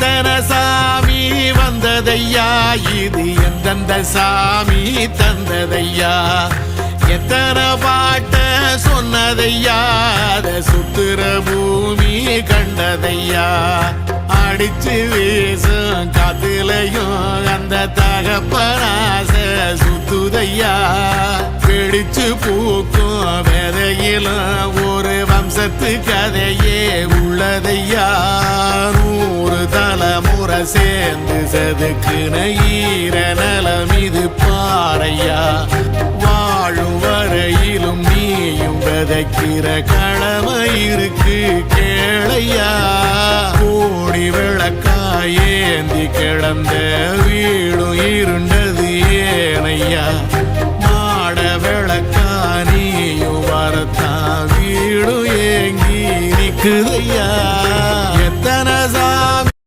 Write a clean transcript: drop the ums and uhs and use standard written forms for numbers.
எத்தனை சாமி வந்ததையா, இது எந்தெந்த சாமி தந்ததையா, எத்தனை பாட்ட சொன்னதையா, அத சுத்துற பூமி கண்டதையா, அடிச்சு வீசும் காத்துலையும் அந்த தகப்பனாச சுத்துதையா, பிடிச்சு பூக்கும் விதையிலும் ஒரு வம்சத்து கதையே உள்ளதையா, 100 தலைமுறை சேர்ந்து செதுக்குன ஈர நலம் இது பாறையா, வாழும் வரையிலும் நீயும் விதைக்கிற கடமை இருக்கு கேளையா, கோடி விளக்காயேந்தி கிடந்த வீடும் இருண்டது ஏனையா, மாட விளக்கா நீயும் வரத்தான் வீடும் ஏங்கி நிக்குதையா.